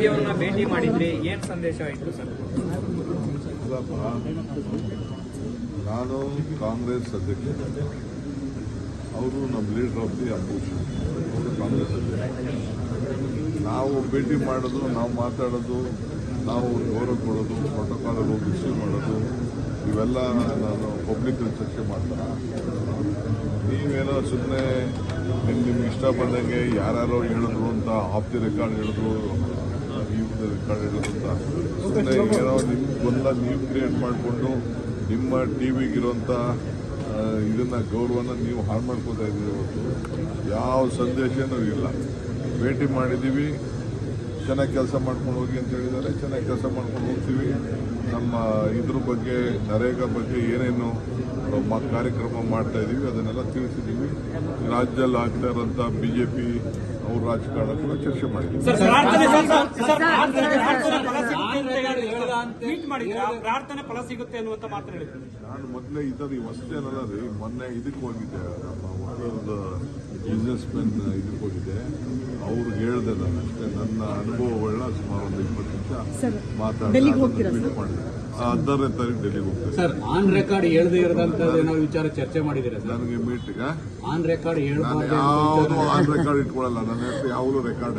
ಗಾಂಧಿ ಅವರನ್ನ ಭೇಟಿ ಮಾಡಿದ್ರಿ, ಏನ್ ಸಂದೇಶ ಆಯ್ತು ಸರ್? ನಾನು ಕಾಂಗ್ರೆಸ್ ಅಧ್ಯಕ್ಷ, ಅವರು ನಮ್ಮ ಲೀಡರ್ ಆಫ್ ದಿ ಅಪೋಸಿಷನ್, ಅವರು ಕಾಂಗ್ರೆಸ್ ಅಧ್ಯಕ್ಷ. ನಾವು ಭೇಟಿ ಮಾಡೋದು, ನಾವು ಮಾತಾಡೋದು, ನಾವು ಗೌರವ ಕೊಡೋದು, ಪ್ರೋಟೋಕಾಲ್ ರಿಸೀವ್ ಮಾಡೋದು, ಇವೆಲ್ಲ ನಾನು ಪಬ್ಲಿಕ್ ಚರ್ಚೆ ಮಾಡ್ತಾರೆ. ನೀವೇನೋ ಸುಮ್ಮನೆ ನಿಮ್ಗೆ ಇಷ್ಟ ಬಂದಂಗೆ ಯಾರ್ಯಾರೋ ಹೇಳಿದ್ರು ಅಂತ ಆಫ್ ದಿ ರೆಕಾರ್ಡ್ ಹೇಳಿದ್ರು, ಇವ್ರದ್ದು ರೆಕಾರ್ಡ್ ಹೇಳಿದ್ರು ಅಂತ ಸುಮ್ಮನೆ ಏನೋ ನಿಮ್ಗೊಂದ ನೀವು ಕ್ರಿಯೇಟ್ ಮಾಡಿಕೊಂಡು ನಿಮ್ಮ ಟಿವಿಗಿರೋಂಥ ಇದನ್ನ ಗೌರವನ ನೀವು ಹಾಳು ಮಾಡ್ಕೋತಾ ಇದ್ದೀರಿ. ಹೊರತು ಯಾವ ಸಂದೇಶನೂ ಇಲ್ಲ. ಭೇಟಿ ಮಾಡಿದ್ದೀವಿ, ಚೆನ್ನಾಗಿ ಕೆಲಸ ಮಾಡ್ಕೊಂಡು ಹೋಗಿ ಅಂತ ಹೇಳಿದ್ದಾರೆ. ಚೆನ್ನಾಗಿ ಕೆಲಸ ಮಾಡ್ಕೊಂಡು ಹೋಗ್ತೀವಿ. ನಮ್ಮ ಇದ್ರ ಬಗ್ಗೆ, ನರೇಗಾ ಬಗ್ಗೆ ಏನೇನು ಕಾರ್ಯಕ್ರಮ ಮಾಡ್ತಾ ಇದ್ದೀವಿ ಅದನ್ನೆಲ್ಲ ತಿಳಿಸಿದ್ದೀವಿ. ರಾಜ್ಯದಲ್ಲಿ ಆಗ್ತಾ ಇರೋಂಥ ಬಿಜೆಪಿ ಅವ್ರ ರಾಜಕಾರಣ ಕೂಡ ಚರ್ಚೆ ಮಾಡಿದ್ದೀವಿ. ಪ್ರಾರ್ಥನೆ ಫಲ ಸಿಗುತ್ತೆ ಅನ್ನುವಂತ ಮಾತು ಹೇಳಿದ್ರು. ನಾನು ಮೊದಲೇ ಹೊಸದೇನಲ್ಲ ರೀ, ಮೊನ್ನೆ ಇದಕ್ಕೆ ಹೋಗಿದ್ದೆ, ನಮ್ಮ ಒಬ್ಬರದ ಬಿಸ್ನೆಸ್ ಮೆನ್ ಇದಕ್ಕೆ ಹೋಗಿದ್ದೆ. ಅವ್ರಿಗೆ ಹೇಳಿದೆ ನಾನು ಅಷ್ಟೇ, ನನ್ನ ಅನುಭವಗಳನ್ನ ಸುಮಾರು ಒಂದು 20 ನಿಮಿಷ ಮಾತಾಡಿ ಮಾಡಿದೆ. 10ನೇ ತಾರೀಕು ಡೆಲ್ಲಿಗೆ ಹೋಗ್ತೇವೆ ಸರ್. ಆನ್ ರೆಕಾರ್ಡ್ ಹೇಳದೇ ಇರೋದಂತ ನಾವು ವಿಚಾರ ಚರ್ಚೆ ಮಾಡಿದ್ದೀರಾ ಸರ್? ನನಗೆ ಮೀಟಿಂಗ್ ಆನ್ ರೆಕಾರ್ಡ್ ಯಾವುದು ಆನ್ ರೆಕಾರ್ಡ್ ಇಟ್ಕೊಳ್ಳಲ್ಲ. ನನ್ನ ಹೆಸರು ಯಾವಾಗಲೂ ರೆಕಾರ್ಡ್